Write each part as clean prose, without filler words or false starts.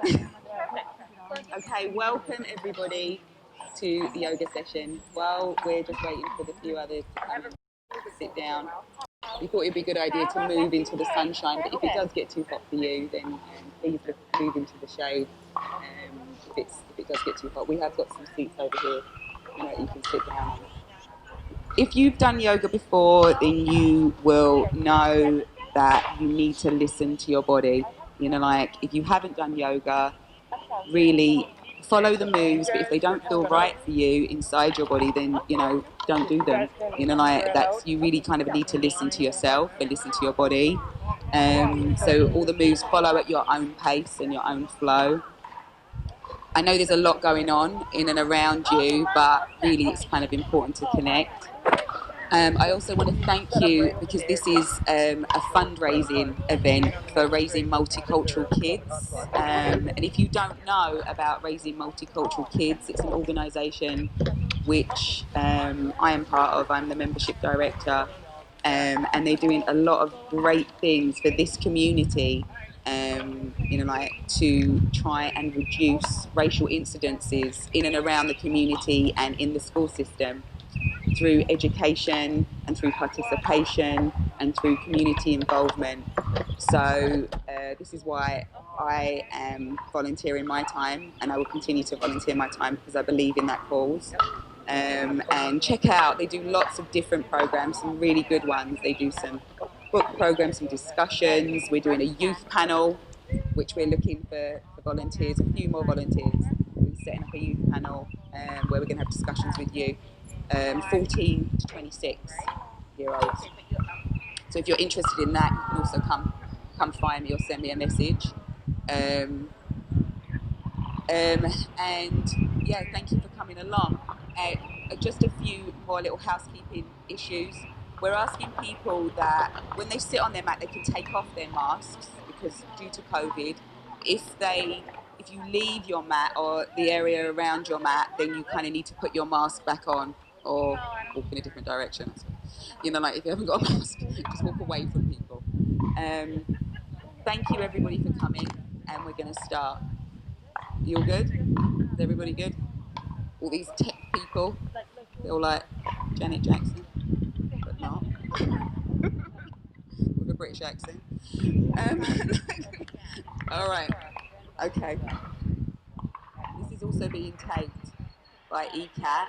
Okay, welcome everybody to the yoga session. While we're just waiting for the few others to come and sit down, we thought it'd be a good idea to move into the sunshine, but if it does get too hot for you, then please move into the shade. If it does get too hot, we have got some seats over here, you can sit down on. If you've done yoga before, then you will know that you need to listen to your body. Like if you haven't done yoga, really follow the moves, but if they don't feel right for you inside your body, then don't do them. You really kind of need to listen to yourself and listen to your body. So all the moves follow at your own pace and your own flow. I know there's a lot going on in and around you, but really it's kind of important to connect. I also want to thank you because this is a fundraising event for raising multicultural kids. And if you don't know about raising multicultural kids, it's an organisation which I am part of. I'm the membership director, and they're doing a lot of great things for this community. To try and reduce racial incidences in and around the community and in the school system, through education and through participation and through community involvement. So this is why I am volunteering my time, and I will continue to volunteer my time because I believe in that cause. And check out, they do lots of different programs, some really good ones. They do some book programs, some discussions. We're doing a youth panel, which we're looking for volunteers, a few more volunteers. We're setting up a youth panel where we're going to have discussions with you. 14 to 26 year olds. So if you're interested in that, you can also come find me or send me a message. And yeah, thank you for coming along. Just a few more little housekeeping issues. We're asking people that when they sit on their mat, they can take off their masks because due to COVID, if you leave your mat or the area around your mat, then you kind of need to put your mask back on or walk in a different direction. If you haven't got a mask, just walk away from people. Thank you everybody for coming, and we're going to start. You all good? Is everybody good? All these tech people, they're all like Janet Jackson, but not with a British accent. All right, okay. This is also being taped by ECAT.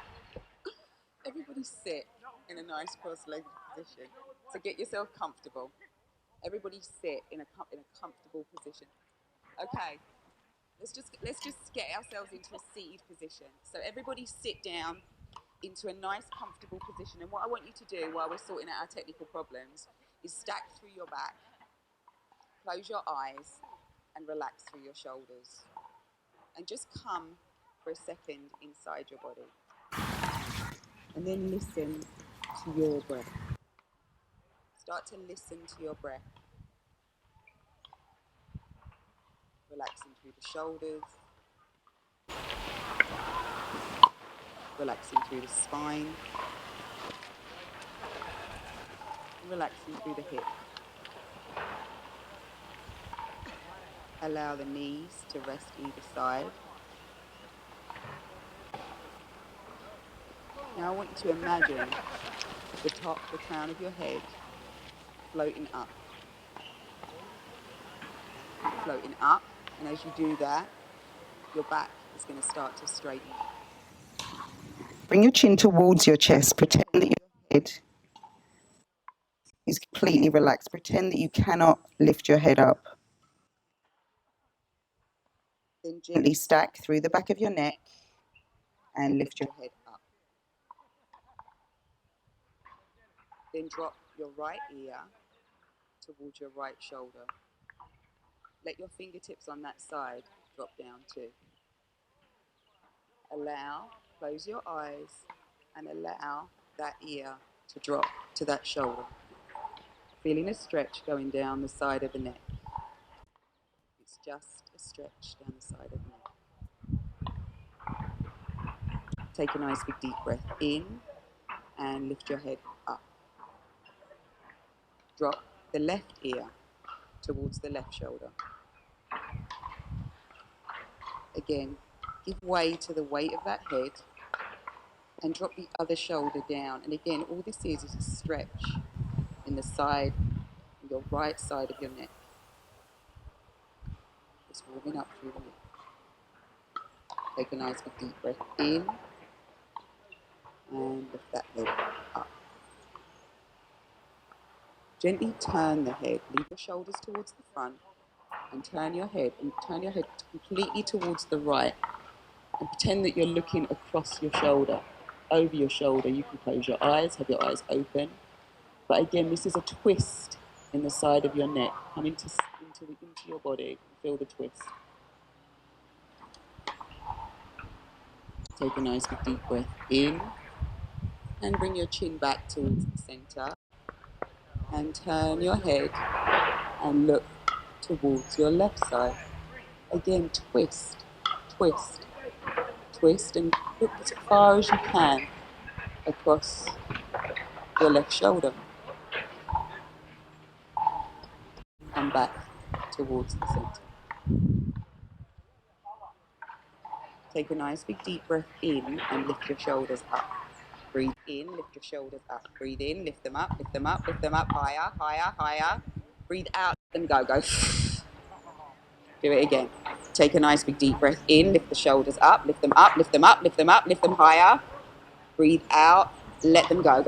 Everybody sit in a nice cross-legged position. So get yourself comfortable. Everybody sit in a comfortable position. Okay. Let's just get ourselves into a seated position. So everybody sit down into a nice, comfortable position. And what I want you to do while we're sorting out our technical problems is stack through your back, close your eyes, and relax through your shoulders. And just come for a second inside your body. And then listen to your breath. Start to listen to your breath. Relaxing through the shoulders. Relaxing through the spine. Relaxing through the hips. Allow the knees to rest either side. Now I want you to imagine the crown of your head floating up. Floating up, and as you do that, your back is going to start to straighten. Bring your chin towards your chest. Pretend that your head is completely relaxed. Pretend that you cannot lift your head up. Then gently stack through the back of your neck and lift your head up. Then drop your right ear towards your right shoulder. Let your fingertips on that side drop down too. Close your eyes and allow that ear to drop to that shoulder. Feeling a stretch going down the side of the neck. It's just a stretch down the side of the neck. Take a nice big deep breath in and lift your head up. Drop the left ear towards the left shoulder. Again, give way to the weight of that head and drop the other shoulder down. And again, all this is a stretch in the side, your right side of your neck. Just warming up through the neck. Take a nice big deep breath in and lift that head up. Gently turn the head, leave your shoulders towards the front and turn your head completely towards the right and pretend that you're looking across your shoulder, over your shoulder. You can close your eyes, have your eyes open. But again, this is a twist in the side of your neck. Come into your body, feel the twist. Take a nice big deep breath in and bring your chin back towards the center and turn your head and look towards your left side. Again, twist, twist, twist, and look as far as you can across your left shoulder. Come back towards the center. Take a nice big deep breath in and lift your shoulders up. Breathe in, lift your shoulders up. Breathe in, lift them up, lift them up, lift them up, higher, higher, higher. Breathe out and go. Do it again. Take a nice big deep breath in, lift the shoulders up, lift them up, lift them up, lift them up, lift them higher. Breathe out, let them go.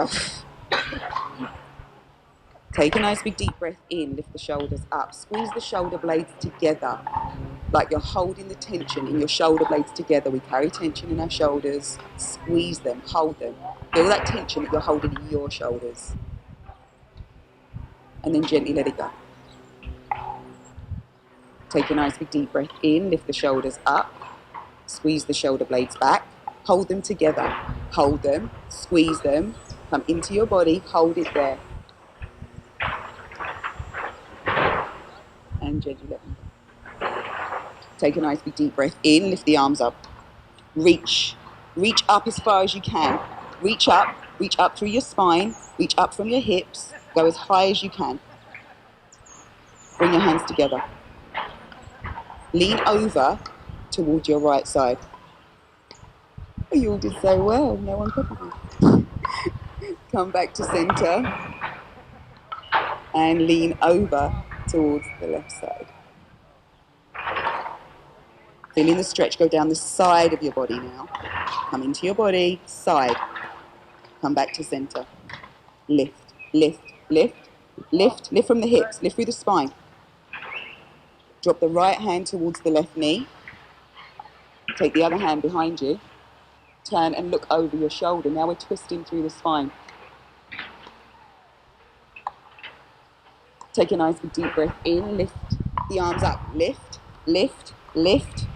Take a nice big deep breath in, lift the shoulders up. Squeeze the shoulder blades together, like you're holding the tension in your shoulder blades together. We carry tension in our shoulders. Squeeze them, hold them. Feel that tension that you're holding in your shoulders. And then gently let it go. Take a nice big deep breath in, lift the shoulders up. Squeeze the shoulder blades back. Hold them together. Hold them, squeeze them. Come into your body, hold it there. And gently let them go. Take a nice big deep breath in, lift the arms up. Reach up as far as you can. Reach up through your spine, reach up from your hips, go as high as you can. Bring your hands together. Lean over towards your right side. You all did so well, no one copied you. Come back to center and lean over towards the left side. Feeling the stretch go down the side of your body now. Come into your body, side. Come back to center. Lift, lift, lift, lift, lift from the hips, lift through the spine. Drop the right hand towards the left knee. Take the other hand behind you. Turn and look over your shoulder. Now we're twisting through the spine. Take a nice deep breath in. Lift the arms up. Lift, lift, lift.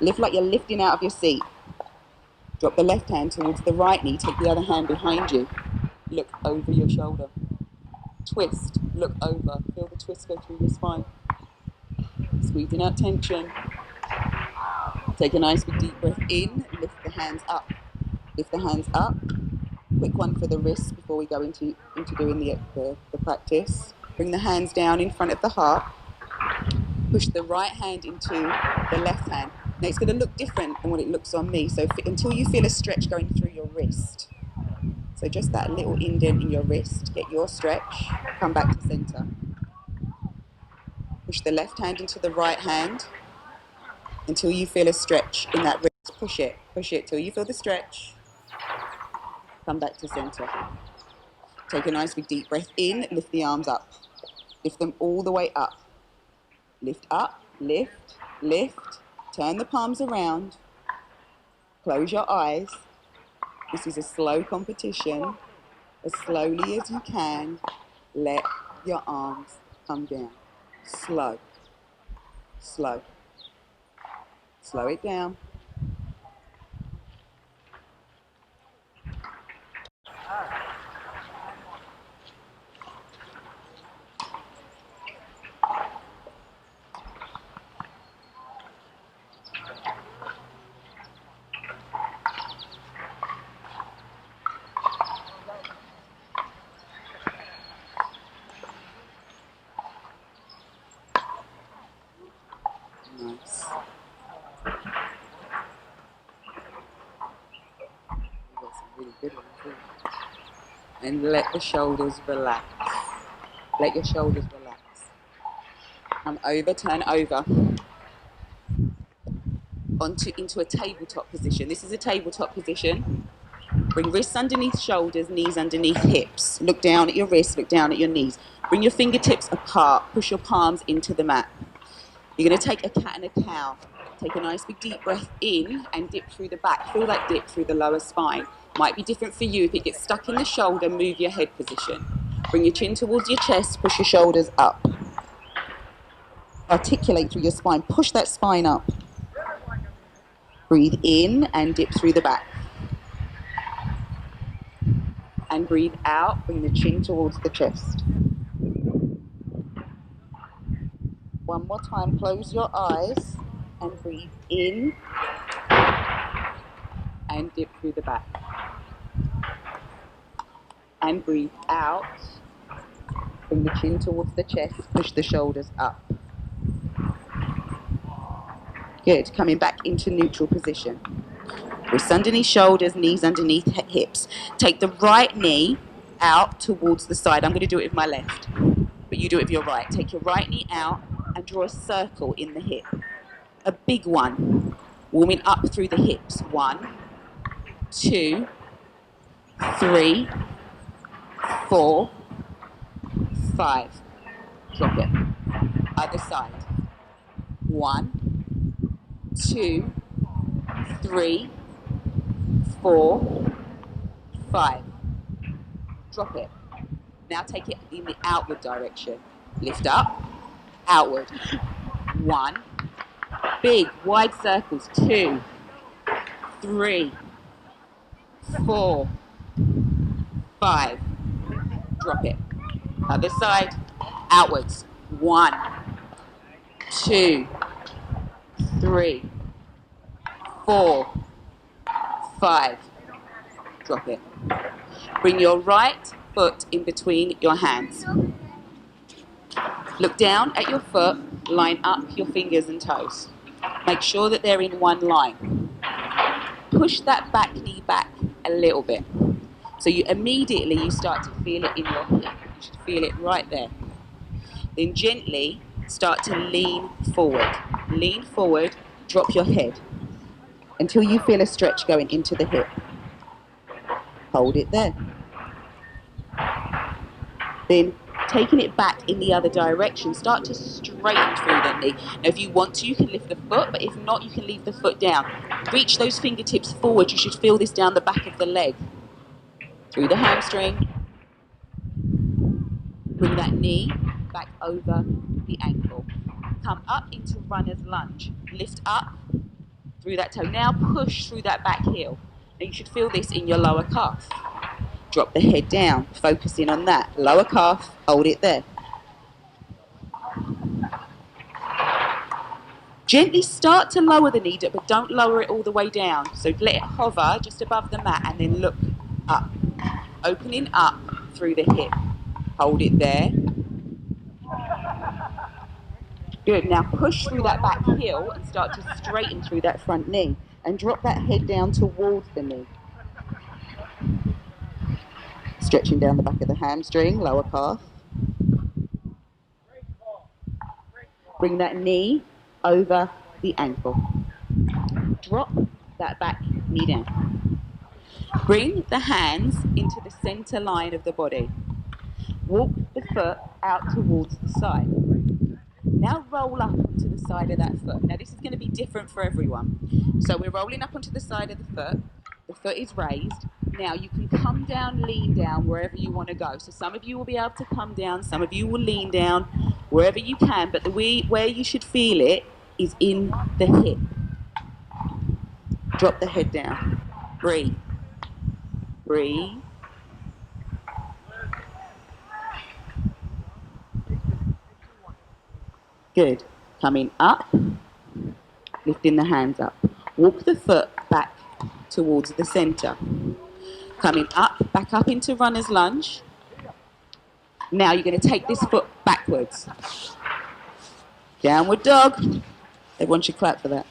Lift like you're lifting out of your seat. Drop the left hand towards the right knee. Take the other hand behind you. Look over your shoulder. Twist, look over. Feel the twist go through your spine. Squeezing out tension. Take a nice big deep breath in. Lift the hands up. Lift the hands up. Quick one for the wrists before we go into doing the practice. Bring the hands down in front of the heart. Push the right hand into the left hand. Now it's going to look different than what it looks on me. So until you feel a stretch going through your wrist. So just that little indent in your wrist. Get your stretch. Come back to center. Push the left hand into the right hand until you feel a stretch in that wrist. Push it till you feel the stretch. Come back to center. Take a nice big deep breath in, lift the arms up. Lift them all the way up. Lift up, lift, lift. Turn the palms around. Close your eyes. This is a slow competition. As slowly as you can, let your arms come down. Slow, slow. Slow it down. Nice. And let the shoulders relax. Let your shoulders relax. Come over, turn over. Into a tabletop position. This is a tabletop position. Bring wrists underneath shoulders, knees underneath hips. Look down at your wrists, look down at your knees. Bring your fingertips apart. Push your palms into the mat. You're going to take a cat and a cow. Take a nice big deep breath in and dip through the back. Feel that dip through the lower spine. Might be different for you. If it gets stuck in the shoulder, move your head position. Bring your chin towards your chest, push your shoulders up. Articulate through your spine. Push that spine up. Breathe in and dip through the back. And breathe out, bring the chin towards the chest. One more time, close your eyes and breathe in and dip through the back. And breathe out, bring the chin towards the chest, push the shoulders up. Good, coming back into neutral position. Wrists underneath shoulders, knees underneath hips. Take the right knee out towards the side. I'm going to do it with my left, but you do it with your right. Take your right knee out and draw a circle in the hip. A big one. Warming up through the hips. 1, 2, 3, 4, 5. Drop it. Other side. 1, 2, 3, 4, 5. Drop it. Now take it in the outward direction. Lift up, outward. 1. Big, wide circles. 2, 3, 4, 5. Drop it. Other side, outwards. 1, 2, 3, 4, 5. Drop it. Bring your right foot in between your hands. Look down at your foot, line up your fingers and toes. Make sure that they're in one line. Push that back knee back a little bit. So you start to feel it in your hip. You should feel it right there. Then gently start to lean forward. Lean forward, drop your head until you feel a stretch going into the hip. Hold it there. Then taking it back in the other direction, start to straighten through the knee. Now if you want to, you can lift the foot, but if not, you can leave the foot down. Reach those fingertips forward. You should feel this down the back of the leg. Through the hamstring. Bring that knee back over the ankle. Come up into runner's lunge. Lift up through that toe. Now push through that back heel. Now you should feel this in your lower calf. Drop the head down, focusing on that. Lower calf, hold it there. Gently start to lower the knee, but don't lower it all the way down. So let it hover just above the mat and then look up. Opening up through the hip. Hold it there. Good, now push through that back heel and start to straighten through that front knee. And drop that head down towards the knee. Stretching down the back of the hamstring, lower calf. Bring that knee over the ankle. Drop that back knee down. Bring the hands into the center line of the body. Walk the foot out towards the side. Now roll up onto the side of that foot. Now this is going to be different for everyone. So we're rolling up onto the side of the foot. The foot is raised. Now you can come down, lean down wherever you want to go. So some of you will be able to come down, some of you will lean down wherever you can, but where you should feel it is in the hip. Drop the head down. Breathe. Breathe. Good. Coming up, lifting the hands up. Walk the foot back towards the center. Coming up, back up into runner's lunge. Now you're going to take this foot backwards. Downward dog. Everyone should clap for that.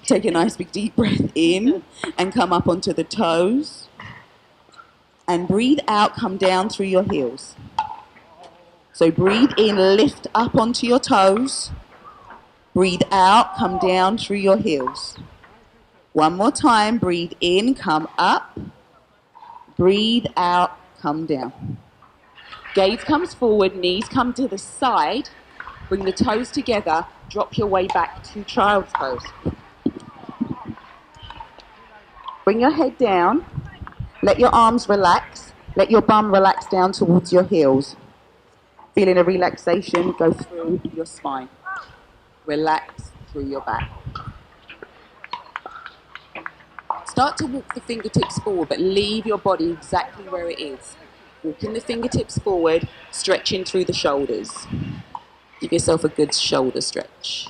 Take a nice big deep breath in and come up onto the toes. And breathe out, come down through your heels. So breathe in, lift up onto your toes. Breathe out, come down through your heels. One more time, breathe in, come up. Breathe out, come down. Gaze comes forward, knees come to the side. Bring the toes together, drop your way back to child's pose. Bring your head down, let your arms relax, let your bum relax down towards your heels. Feeling a relaxation go through your spine. Relax through your back. Start to walk the fingertips forward, but leave your body exactly where it is. Walking the fingertips forward, stretching through the shoulders. Give yourself a good shoulder stretch.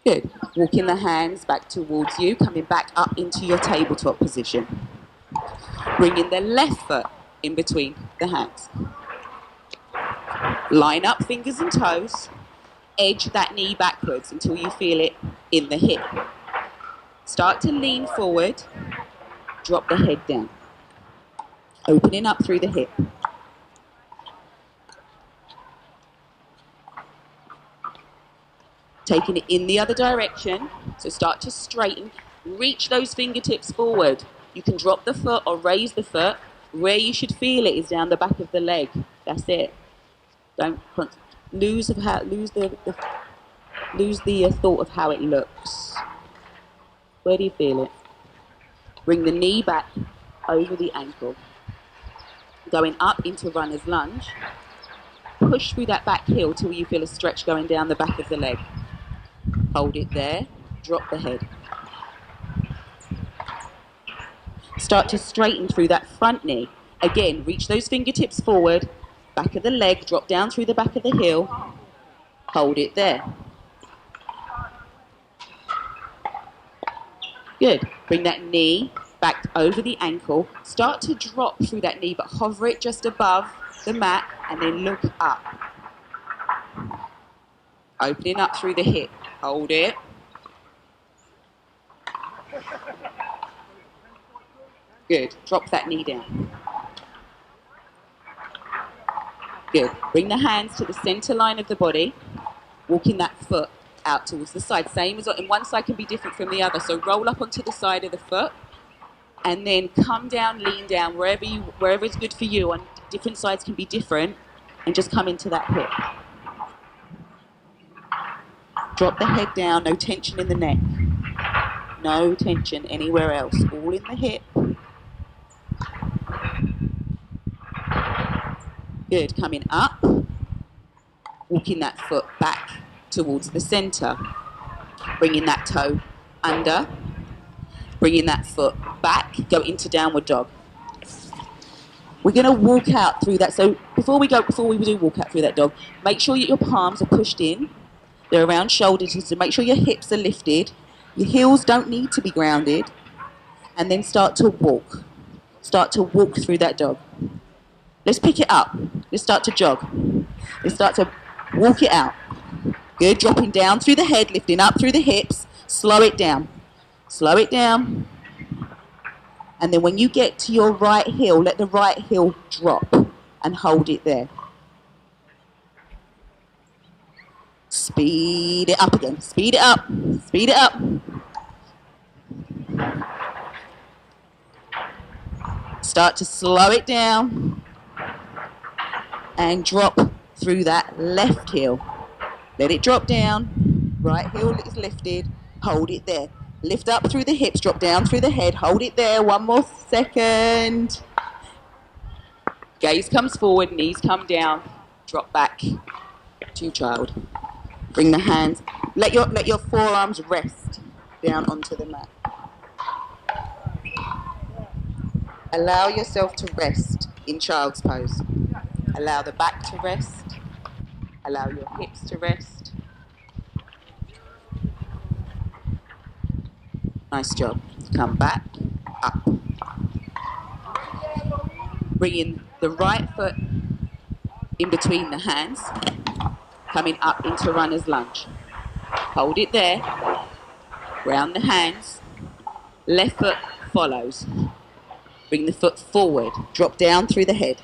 Good. Walking the hands back towards you, coming back up into your tabletop position. Bringing the left foot in between the hands. Line up fingers and toes. Edge that knee backwards until you feel it in the hip. Start to lean forward. Drop the head down. Opening up through the hip. Taking it in the other direction, so start to straighten, reach those fingertips forward. You can drop the foot or raise the foot. Where you should feel it is down the back of the leg. That's it. Don't lose the thought of how it looks. Where do you feel it? Bring the knee back over the ankle. Going up into runner's lunge. Push through that back heel till you feel a stretch going down the back of the leg. Hold it there, drop the head. Start to straighten through that front knee. Again, reach those fingertips forward, back of the leg, drop down through the back of the heel. Hold it there. Good. Bring that knee back over the ankle. Start to drop through that knee, but hover it just above the mat and then look up. Opening up through the hip. Hold it. Good. Drop that knee down. Good. Bring the hands to the center line of the body. Walking that foot out towards the side. Same as in one side can be different from the other. So roll up onto the side of the foot and then come down, lean down, wherever is good for you. On different sides can be different, and just come into that hip. Drop the head down, no tension in the neck. No tension anywhere else, all in the hip. Good, coming up. Walking that foot back towards the center. Bringing that toe under. Bringing that foot back, go into downward dog. We're going to walk out through that. So before we do walk out through that dog, make sure that your palms are pushed in. They're around shoulders, so make sure your hips are lifted. Your heels don't need to be grounded. And then start to walk. Start to walk through that dog. Let's pick it up. Let's start to jog. Let's start to walk it out. Good, dropping down through the head, lifting up through the hips. Slow it down. Slow it down. And then when you get to your right heel, let the right heel drop and hold it there. Speed it up again. Speed it up. Speed it up. Start to slow it down and drop through that left heel. Let it drop down. Right heel is lifted. Hold it there. Lift up through the hips, drop down through the head. Hold it there. One more second. Gaze comes forward, knees come down. Drop back to child. Bring the hands. Let your forearms rest down onto the mat. Allow yourself to rest in child's pose. Allow the back to rest. Allow your hips to rest. Nice job. Come back, up. Bring in the right foot in between the hands. Coming up into runner's lunge. Hold it there. Round the hands. Left foot follows. Bring the foot forward. Drop down through the head.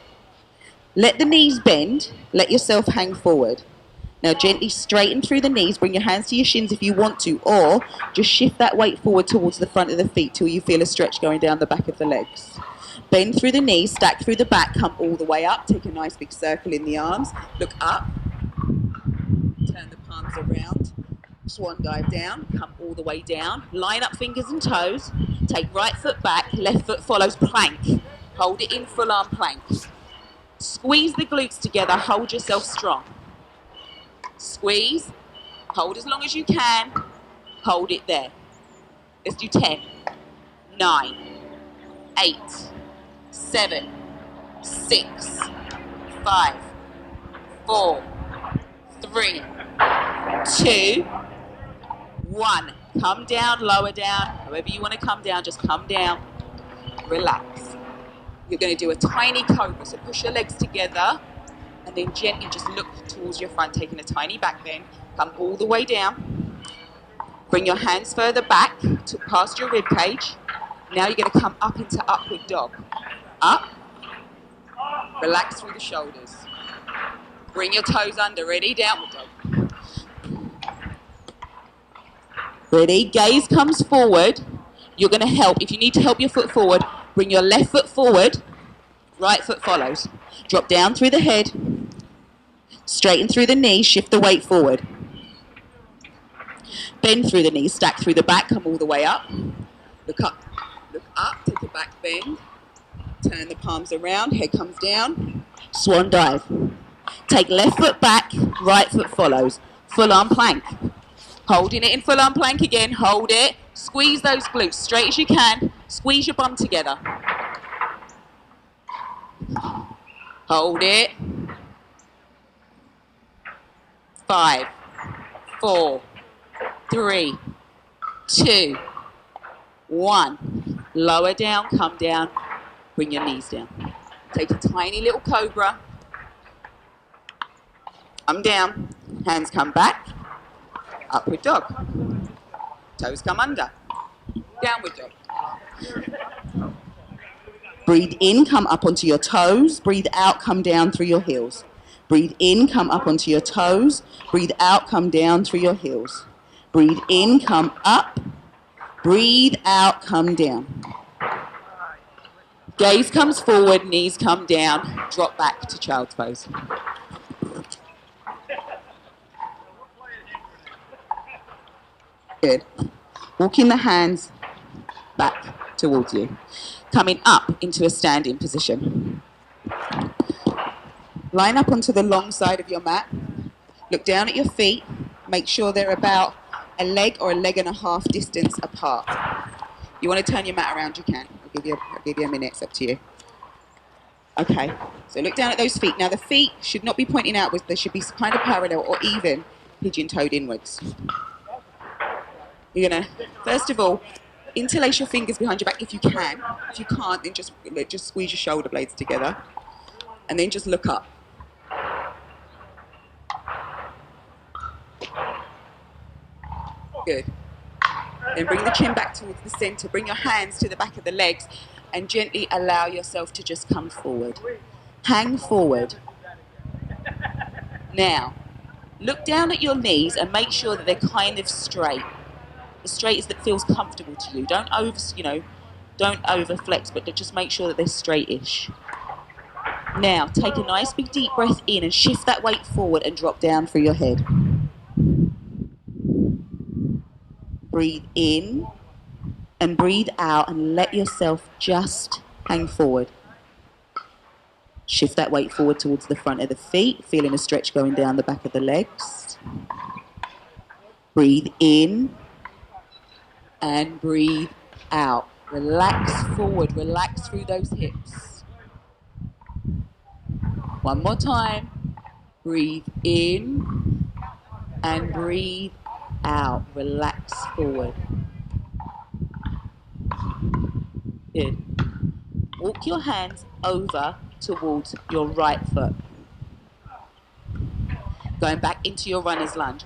Let the knees bend. Let yourself hang forward. Now gently straighten through the knees. Bring your hands to your shins if you want to, or just shift that weight forward towards the front of the feet till you feel a stretch going down the back of the legs. Bend through the knees, stack through the back, come all the way up. Take a nice big circle in the arms. Look up. Turn the palms around. Swan dive down, come all the way down. Line up fingers and toes. Take right foot back, left foot follows, plank. Hold it in, full arm plank. Squeeze the glutes together, hold yourself strong. Squeeze, hold as long as you can, hold it there. Let's do 10, 9, 8, 7, 6, 5, 4, 3, 2, 1. Come down, lower down. However you want to come down, just come down. Relax. You're going to do a tiny cobra. So push your legs together and then gently just look towards your front, taking a tiny back bend. Come all the way down. Bring your hands further back to past your rib cage. Now you're going to come up into upward dog. Up. Relax through the shoulders. Bring your toes under. Ready? Downward dog. Ready? Gaze comes forward. You're going to help. If you need to help your foot forward, bring your left foot forward. Right foot follows. Drop down through the head. Straighten through the knees. Shift the weight forward. Bend through the knees. Stack through the back. Come all the way up. Look up. Look up. Take a back bend. Turn the palms around. Head comes down. Swan dive. Take left foot back. Right foot follows. Full arm plank. Holding it in full arm plank again. Hold it. Squeeze those glutes straight as you can. Squeeze your bum together. Hold it. 5, 4, 3, 2, 1. Lower down, come down. Bring your knees down. Take a tiny little cobra. Come down. Hands come back. Upward dog. Toes come under. Downward dog. Breathe in, come up onto your toes. Breathe out, come down through your heels. Breathe in, come up onto your toes. Breathe out, come down through your heels. Breathe in, come up. Breathe out, come down. Gaze comes forward, knees come down. Drop back to child's pose. Good. Walking the hands back towards you. Coming up into a standing position. Line up onto the long side of your mat. Look down at your feet. Make sure they're about a leg or a leg and a half distance apart. You want to turn your mat around, you can. I'll give you a minute, it's up to you. Okay, so look down at those feet. Now the feet should not be pointing outwards, they should be kind of parallel or even pigeon-toed inwards. You're gonna, first of all, interlace your fingers behind your back if you can. If you can't, then just squeeze your shoulder blades together. And then just look up. Good. Then bring the chin back towards the center. Bring your hands to the back of the legs and gently allow yourself to just come forward. Hang forward. Now, look down at your knees and make sure that they're kind of straight. As straight as that feels comfortable to you. Don't over flex, but just make sure that they're straight-ish. Now, take a nice big deep breath in and shift that weight forward and drop down through your head. Breathe in and breathe out and let yourself just hang forward. Shift that weight forward towards the front of the feet, feeling a stretch going down the back of the legs. Breathe in and breathe out. Relax forward, relax through those hips. One more time. Breathe in and breathe out. Relax forward. Good. Walk your hands over towards your right foot. Going back into your runner's lunge.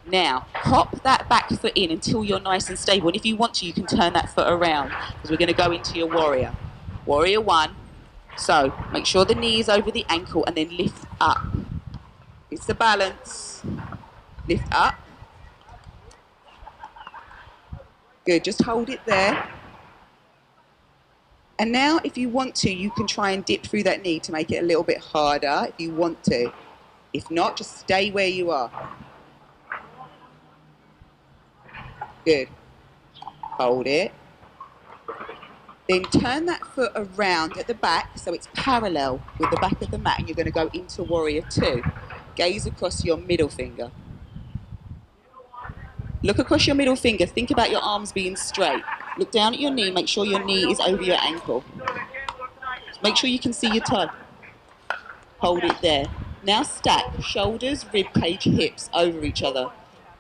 Now, hop that back foot in until you're nice and stable. And if you want to, you can turn that foot around because we're going to go into your warrior. Warrior one. So make sure the knee is over the ankle and then lift up. It's the balance. Lift up. Good, just hold it there. And now if you want to, you can try and dip through that knee to make it a little bit harder if you want to. If not, just stay where you are. Good. Hold it. Then turn that foot around at the back so it's parallel with the back of the mat, and you're going to go into warrior two. Gaze across your middle finger. Look across your middle finger. Think about your arms being straight. Look down at your knee. Make sure your knee is over your ankle. Make sure you can see your toe. Hold it there. Now stack shoulders, rib cage, hips over each other.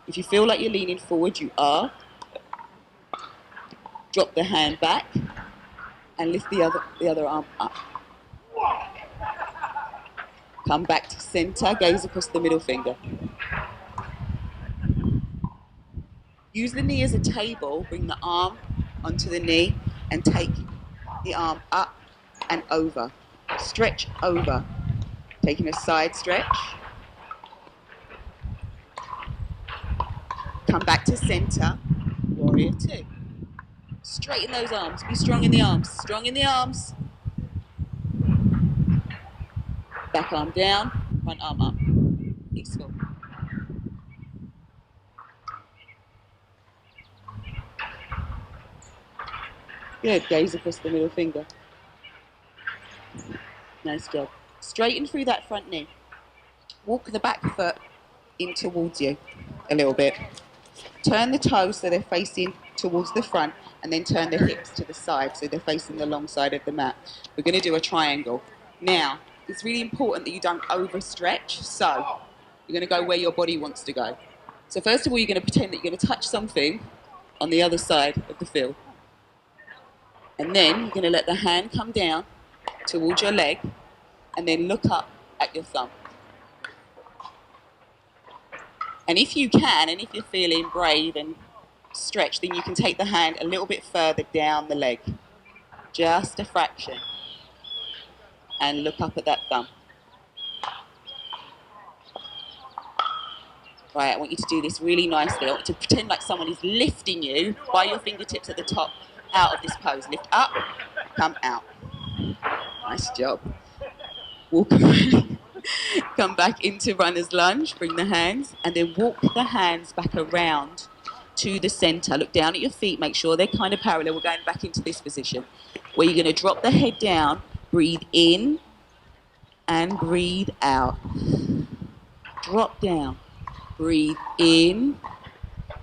If you feel like you're leaning forward, you are. Drop the hand back and lift the other arm up. Come back to center, gaze across the middle finger. Use the knee as a table, bring the arm onto the knee and take the arm up and over. Stretch over. Taking a side stretch. Come back to center, warrior two. Straighten those arms, be strong in the arms, strong in the arms. Back arm down, front arm up. Peaceful. Good, gaze across the middle finger. Nice job. Straighten through that front knee. Walk the back foot in towards you a little bit. Turn the toes so they're facing towards the front, and then turn the hips to the side so they're facing the long side of the mat. We're going to do a triangle. Now, it's really important that you don't overstretch, so you're going to go where your body wants to go. So first of all, you're going to pretend that you're going to touch something on the other side of the field. And then you're going to let the hand come down towards your leg and then look up at your thumb. And if you can, and if you're feeling brave and stretched, then you can take the hand a little bit further down the leg. Just a fraction. And look up at that thumb. Right, I want you to do this really nicely. I want you to pretend like someone is lifting you by your fingertips at the top out of this pose. Lift up, come out. Nice job. Walk around. Come back into runner's lunge, bring the hands, and then walk the hands back around to the center. Look down at your feet, make sure they're kind of parallel. We're going back into this position where you're going to drop the head down, breathe in, and breathe out. Drop down, breathe in.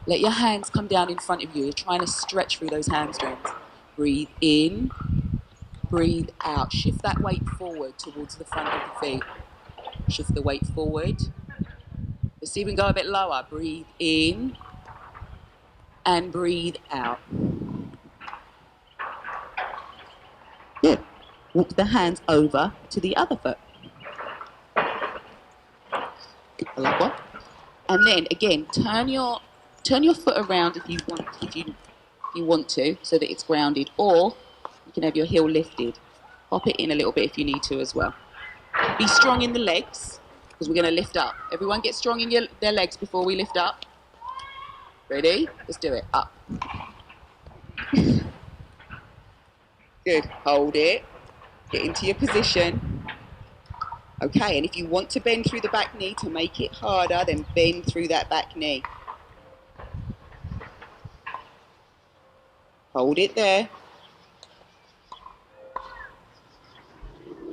Let your hands come down in front of you. You're trying to stretch through those hamstrings. Breathe in, breathe out. Shift that weight forward towards the front of the feet. Shift the weight forward. Let's see if we can go a bit lower. Breathe in and breathe out. Good. Walk the hands over to the other foot. Lower. And then again, turn your foot around if you want to, so that it's grounded, or you can have your heel lifted. Pop it in a little bit if you need to as well. Be strong in the legs, because we're going to lift up. Everyone get strong in their legs before we lift up. Ready? Let's do it. Up. Good. Hold it. Get into your position. Okay, and if you want to bend through the back knee to make it harder, then bend through that back knee. Hold it there.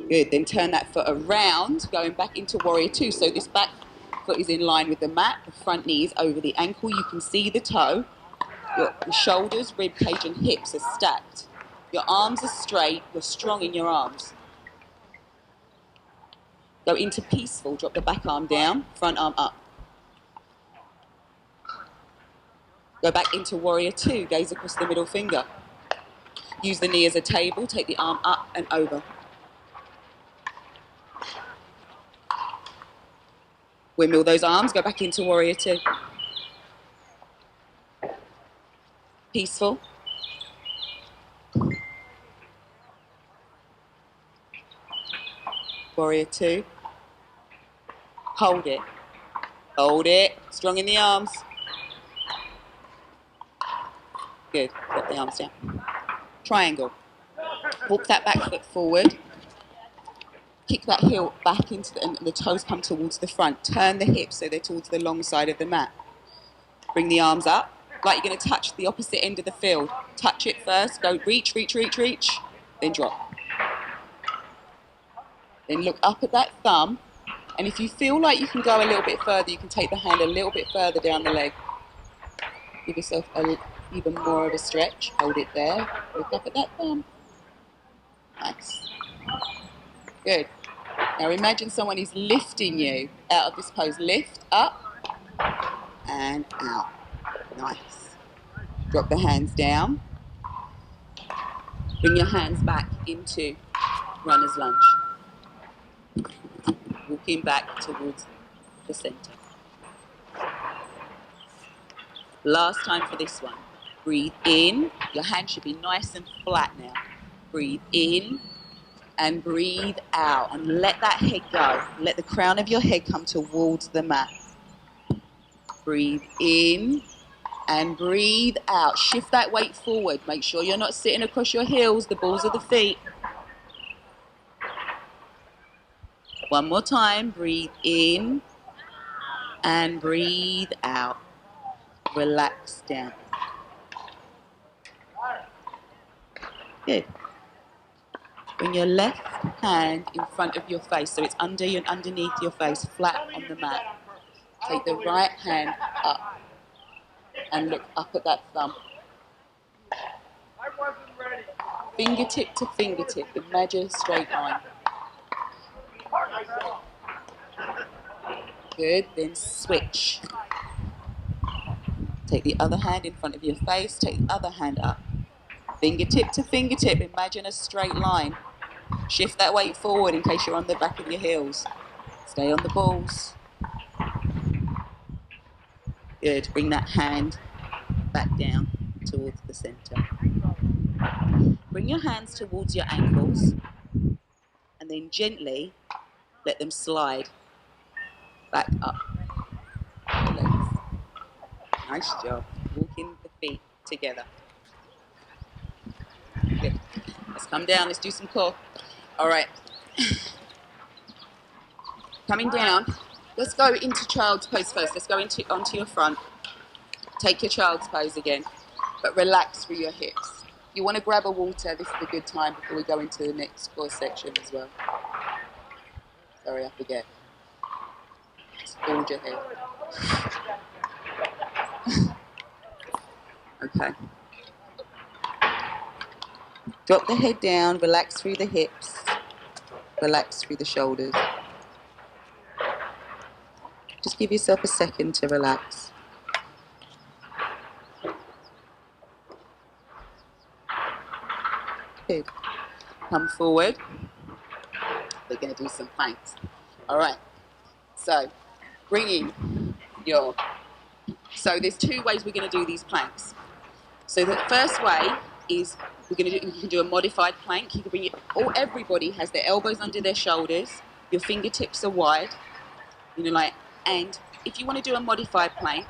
Good, then turn that foot around, going back into warrior two. So this back foot is in line with the mat, the front knee is over the ankle. You can see the toe. Your shoulders, rib cage and hips are stacked. Your arms are straight, you're strong in your arms. Go into peaceful, drop the back arm down, front arm up. Go back into warrior two, gaze across the middle finger. Use the knee as a table, take the arm up and over. Windmill those arms, go back into warrior two. Peaceful. Warrior 2. Hold it. Hold it. Strong in the arms. Good. Drop the arms down. Triangle. Walk that back foot forward. Kick that heel back into and the toes come towards the front. Turn the hips so they're towards the long side of the mat. Bring the arms up like you're going to touch the opposite end of the field. Touch it first. Go reach, reach, reach, reach. Then drop. Then look up at that thumb. And if you feel like you can go a little bit further, you can take the hand a little bit further down the leg. Give yourself even more of a stretch. Hold it there. Look up at that thumb. Nice. Good. Now imagine someone is lifting you out of this pose. Lift up and out. Nice. Drop the hands down. Bring your hands back into runner's lunge. Walking back towards the center. Last time for this one. Breathe in. Your hand should be nice and flat now. Breathe in and breathe out. And let that head go. Let the crown of your head come towards the mat. Breathe in and breathe out. Shift that weight forward. Make sure you're not sitting across your heels, the balls of the feet. One more time. Breathe in and breathe out. Relax down. Good. Bring your left hand in front of your face so it's underneath your face, flat on the mat. Take the right hand up and look up at that thumb. Fingertip to fingertip. Imagine a straight line. Good. Then switch. Take the other hand in front of your face. Take the other hand up. Fingertip to fingertip. Imagine a straight line. Shift that weight forward in case you're on the back of your heels. Stay on the balls. Good. Bring that hand back down towards the center. Bring your hands towards your ankles and then gently let them slide back up the legs. Nice job. Walking the feet together. Good. Let's come down. Let's do some core. All right. Coming down. Let's go into child's pose first. Let's go onto your front. Take your child's pose again, but relax through your hips. You want to grab a water. This is a good time before we go into the next core section as well. Sorry, I forget. Just hold your head. Okay. Drop the head down, relax through the hips, relax through the shoulders. Just give yourself a second to relax. Good. Come forward. We're going to do some planks. All right. So, So there's two ways we're going to do these planks. So the first way is you can do a modified plank. You can bring it. Everybody has their elbows under their shoulders. Your fingertips are wide. And if you want to do a modified plank,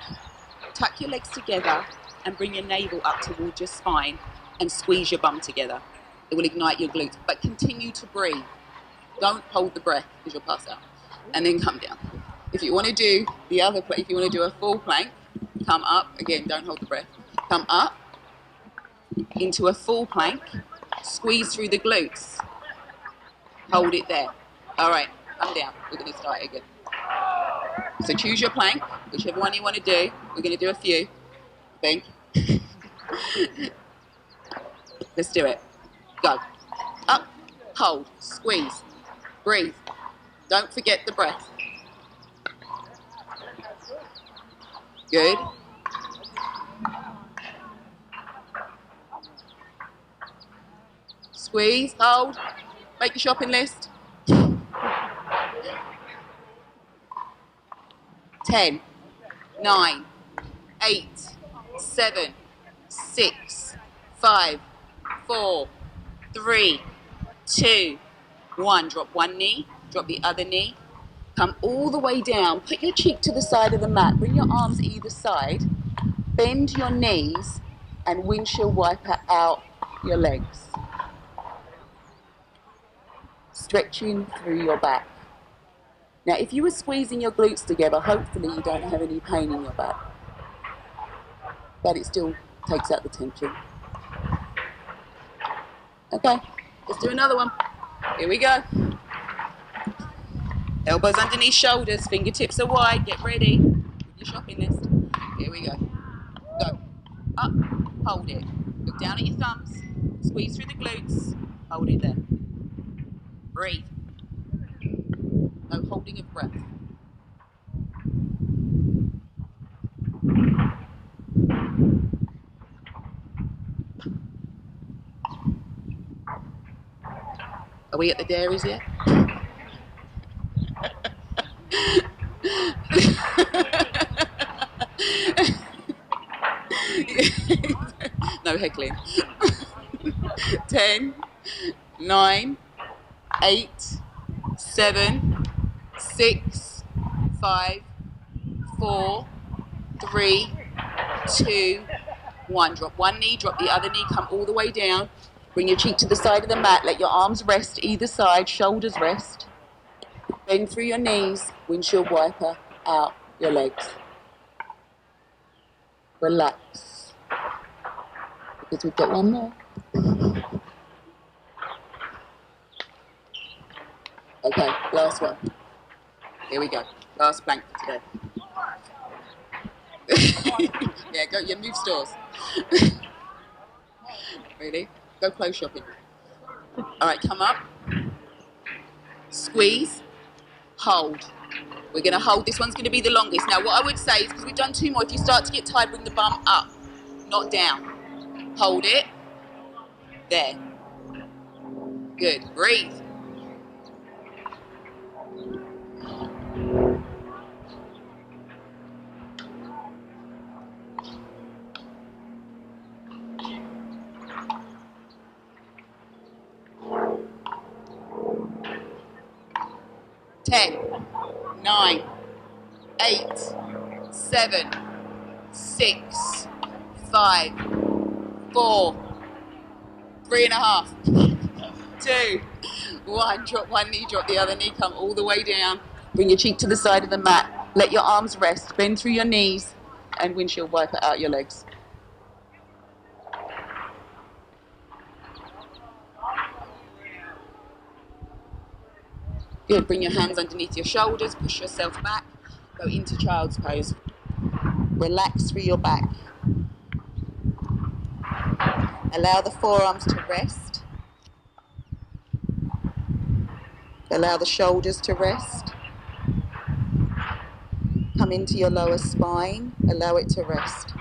tuck your legs together and bring your navel up towards your spine and squeeze your bum together. It will ignite your glutes, but continue to breathe. Don't hold the breath because you'll pass out. And then come down. If you want to do the other plank, if you want to do a full plank, come up. Again, don't hold the breath. Come up into a full plank. Squeeze through the glutes. Hold it there. All right, come down. We're going to start again. So choose your plank, whichever one you want to do. We're going to do a few, I think. Let's do it. Go. Up, hold, squeeze, breathe. Don't forget the breath. Good. Squeeze, hold, make your shopping list. 10, 9, 8, 7, 6, 5, 4, 3, 2, 1. Drop one knee, drop the other knee, come all the way down, put your cheek to the side of the mat, bring your arms either side, bend your knees and windshield wiper out your legs. Stretching through your back. Now if you were squeezing your glutes together, hopefully you don't have any pain in your back, but it still takes out the tension. Okay, let's do another one. Here we go. Elbows underneath shoulders, fingertips are wide, get ready with your shopping list. Here we go. Go. Up, hold it. Look down at your thumbs, squeeze through the glutes, hold it there. Breathe. No holding of breath. Are we at the dairies yet? No heckling. 10, 9, 8, 7, 6, 5, 4, 3, 2, 1. Drop one knee, drop the other knee, come all the way down. Bring your cheek to the side of the mat, let your arms rest either side, shoulders rest. Bend through your knees, windshield wiper out your legs. Relax. Because we've got one more. Okay, last one. Here we go. Last plank for today. Yeah, go, yeah, move stores. Really? Go clothes shopping. All right, come up. Squeeze. Hold. We're going to hold. This one's going to be the longest. Now, what I would say is, because we've done 2 more, if you start to get tired, bring the bum up, not down. Hold it. There. Good. Breathe. Ten, 9, 8, 7, 6, 5, 4, 3.5, 2, 1. Drop one knee, drop the other knee, come all the way down. Bring your cheek to the side of the mat. Let your arms rest. Bend through your knees and windshield wiper out your legs. Good. Bring your hands underneath your shoulders. Push yourself back. Go into child's pose. Relax through your back. Allow the forearms to rest. Allow the shoulders to rest. Come into your lower spine. Allow it to rest.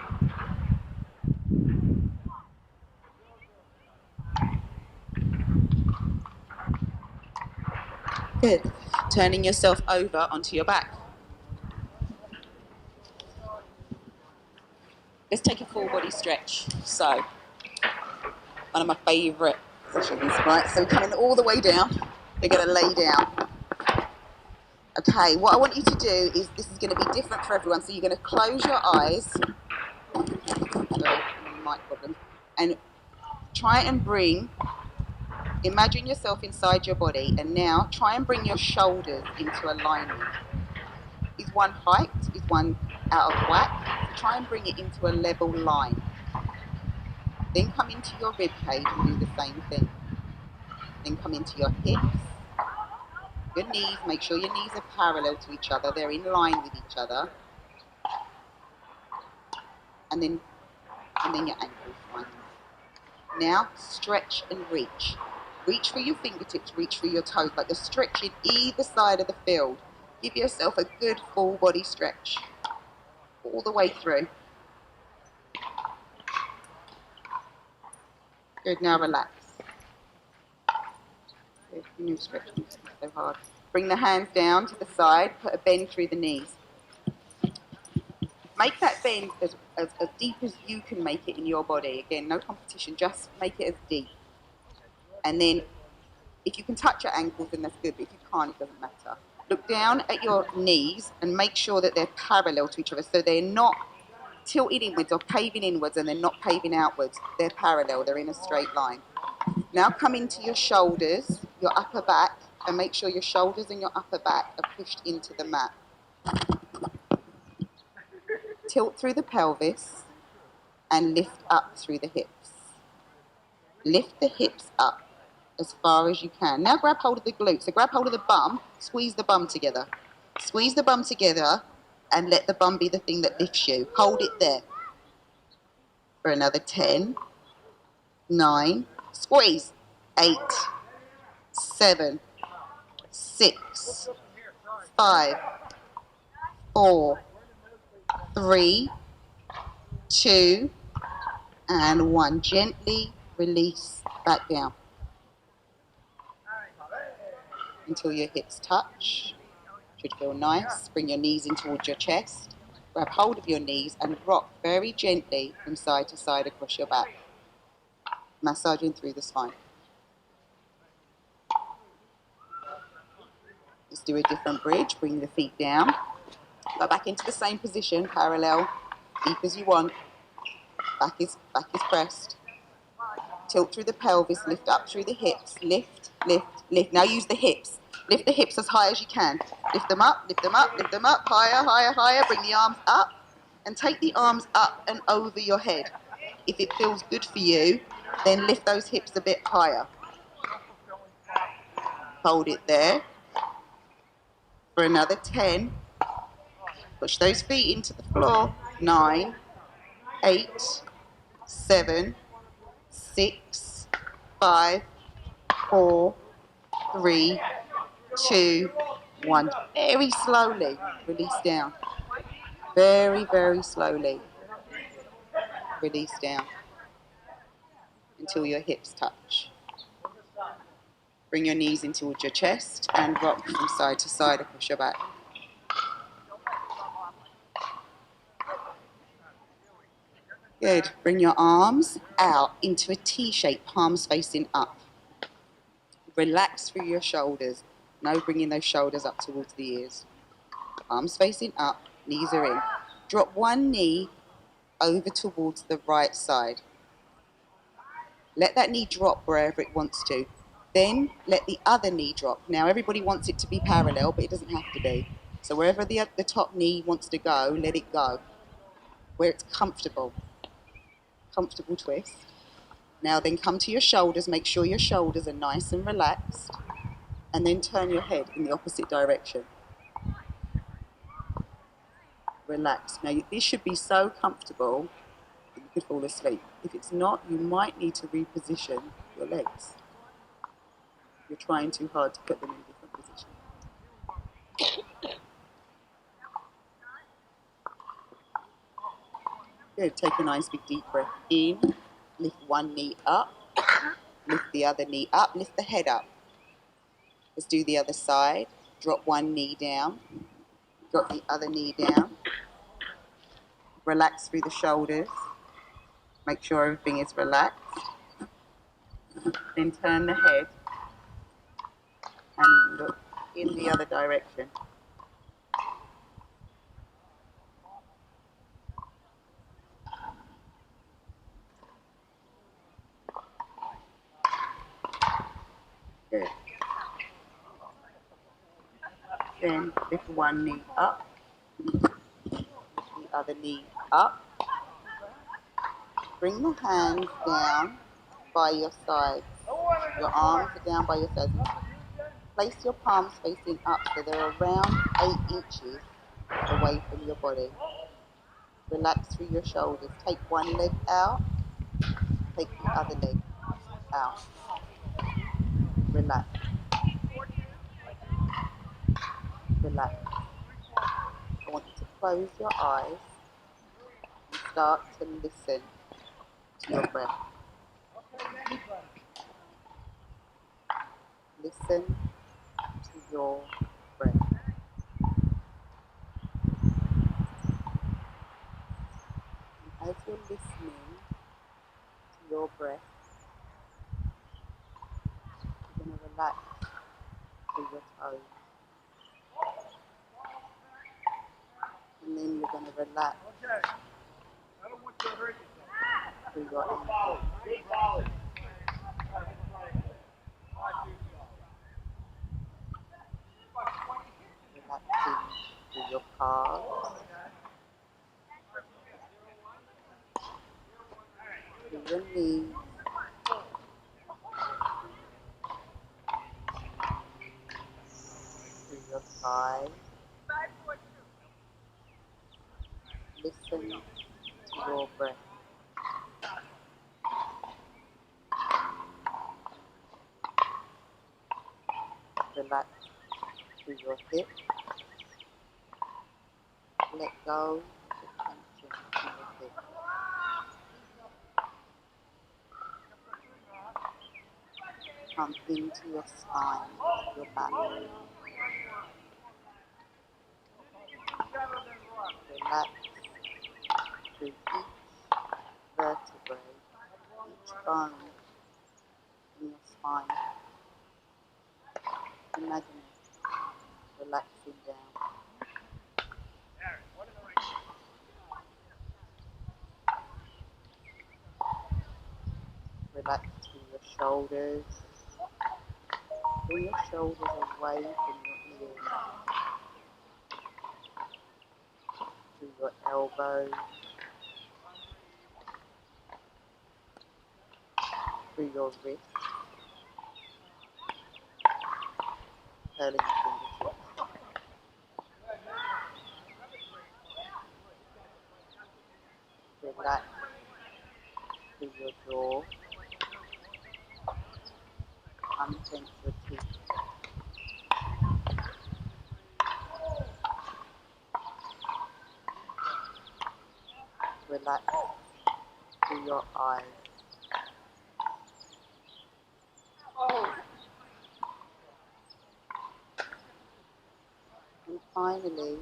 Good. Turning yourself over onto your back. Let's take a full body stretch. So, one of my favourite positions, right? So we're coming all the way down. We're going to lay down. Okay, what I want you to do is, this is going to be different for everyone. So you're going to close your eyes. Sorry, mic problem. And try and imagine yourself inside your body, and now try and bring your shoulders into alignment. Is one height? Is one out of whack? So try and bring it into a level line. Then come into your rib cage and do the same thing. Then come into your hips. Your knees, make sure your knees are parallel to each other. They're in line with each other. And then your ankles one. Now stretch and reach. Reach for your fingertips, reach for your toes, like you're stretching either side of the field. Give yourself a good full body stretch all the way through. Good, now relax. Good, new stretch, so hard. Bring the hands down to the side, put a bend through the knees. Make that bend as deep as you can make it in your body. Again, no competition, just make it as deep. And then If you can touch your ankles, then that's good, but if you can't, it doesn't matter. Look down at your knees and make sure that they're parallel to each other, so they're not tilted inwards or caving inwards and they're not caving outwards. They're parallel, they're in a straight line. Now come into your shoulders, your upper back, and make sure your shoulders and your upper back are pushed into the mat. Tilt through the pelvis and lift up through the hips. Lift the hips up as far as you can. Now grab hold of the glutes. So grab hold of the bum, squeeze the bum together. Squeeze the bum together and let the bum be the thing that lifts you. Hold it there for another 10, 9, squeeze, 8, 7, 6, 5, 4, 3, 2, and 1. Gently release back down until your hips touch. Should feel nice. Bring your knees in towards your chest. Grab hold of your knees and rock very gently from side to side across your back, massaging through the spine. Let's do a different bridge. Bring the feet down. Go back into the same position, parallel, deep as you want. Back is pressed. Tilt through the pelvis, lift up through the hips. Lift, lift, lift. Now use the hips. Lift the hips as high as you can. Lift them up, lift them up, lift them up. Higher, higher, higher. Bring the arms up and take the arms up and over your head. If it feels good for you, then lift those hips a bit higher. Hold it there for another 10. Push those feet into the floor. 9, 8, 7, 6, 5, 4, 3, 2, 1. Very slowly release down. Very, very slowly release down until your hips touch. Bring your knees in towards your chest and rock from side to side across your back. Good. Bring your arms out into a T shape, palms facing up. Relax through your shoulders. No bringing those shoulders up towards the ears. Arms facing up, knees are in. Drop one knee over towards the right side. Let that knee drop wherever it wants to. Then let the other knee drop. Now everybody wants it to be parallel, but it doesn't have to be. So wherever the top knee wants to go, let it go. Where it's comfortable. Comfortable twist. Now then come to your shoulders. Make sure your shoulders are nice and relaxed. And then turn your head in the opposite direction. Relax. Now this should be so comfortable that you could fall asleep. If it's not, you might need to reposition your legs. You're trying too hard to put them in a different position. Good. Take a nice big deep breath in. Lift one knee up. Lift the other knee up. Lift the head up. Let's do the other side. Drop one knee down. Drop the other knee down. Relax through the shoulders. Make sure everything is relaxed. Then turn the head and look in the other direction. Good. Then lift one knee up, the other knee up. Bring the hands down by your sides. Your arms are down by your sides. Place your palms facing up so they're around 8 inches away from your body. Relax through your shoulders. Take one leg out. Take the other leg out. Relax. Relax. I want you to close your eyes and start to listen to your breath. Listen to your breath. And as you're listening to your breath, you're going to Relax through your toes. And then you're going to relax through your ankles. Relaxing through your calves. Through your knees. Through your thighs. Listen to your breath. Relax through your hips. Let go the tension in your hips. Come into your spine, your back. Relax through each vertebrae, each bone in your spine. Imagine it relaxing down. Relax through your shoulders. Bring your shoulders away from your ears. Through your elbows. Through your wrists. Curling your fingertips. Relax through your jaw. Untense your teeth. Relax through your eyes. And finally,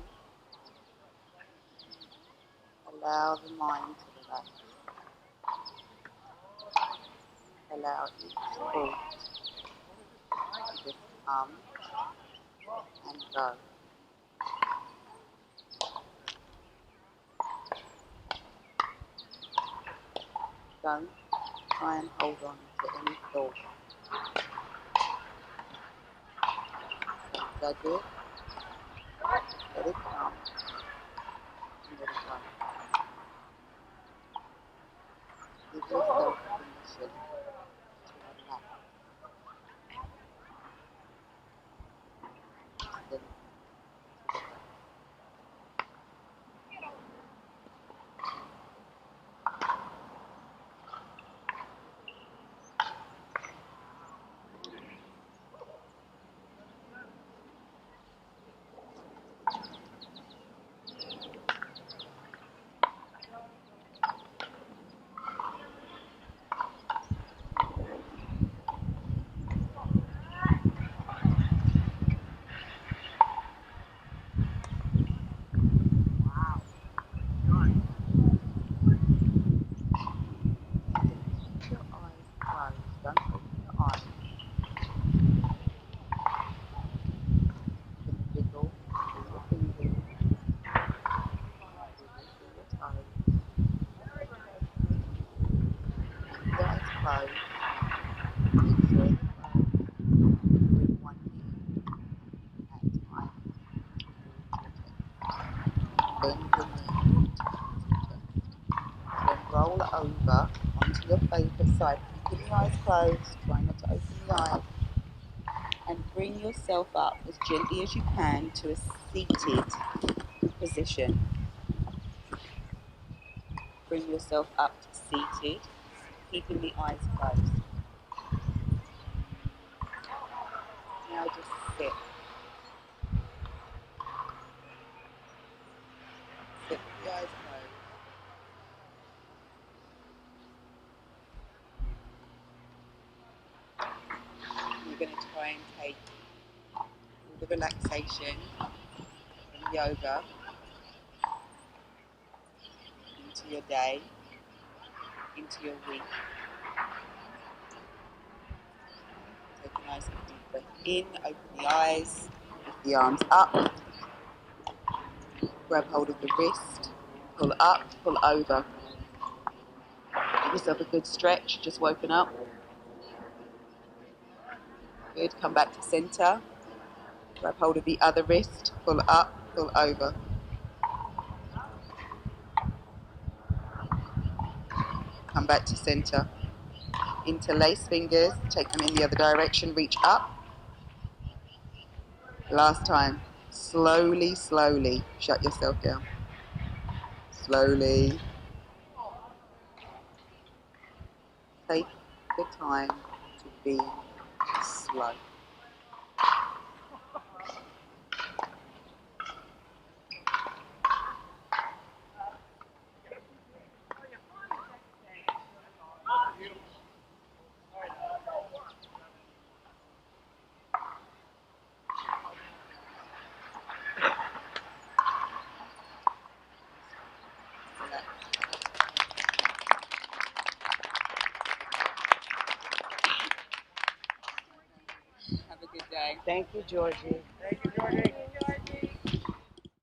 allow the mind to relax. Allow each thought to just come and go. Don't try and hold on to any thought. Judge it, let it come, and let it go. Give yourself permission to relax. Then keep your eyes closed. Don't open your eyes. You can wiggle through your fingers, wiggle through your toes. Keep your eyes closed. Make sure they're closed. Bring one knee at a time towards your chest. Bend the knee towards your chest. Then roll over onto your favourite side. Keeping your eyes closed, try not to open the eyes. And bring yourself up as gently as you can to a seated position. Bring yourself up to seated, keeping the eyes closed. Now just sit. Sit with the eyes closed. You're going to try and take all the relaxation from yoga into your day, into your week. Take a nice deep breath in, open the eyes, lift the arms up, grab hold of the wrist, pull up, pull over. Give yourself a good stretch, just woken up. Good, come back to center. Grab hold of the other wrist, pull up, pull over. Come back to center. Interlace fingers, take them in the other direction, reach up. Last time. Slowly, slowly, shut yourself down. Slowly. Take the time to be slow. Have a good day. Thank you, Georgie. Thank you, Georgie.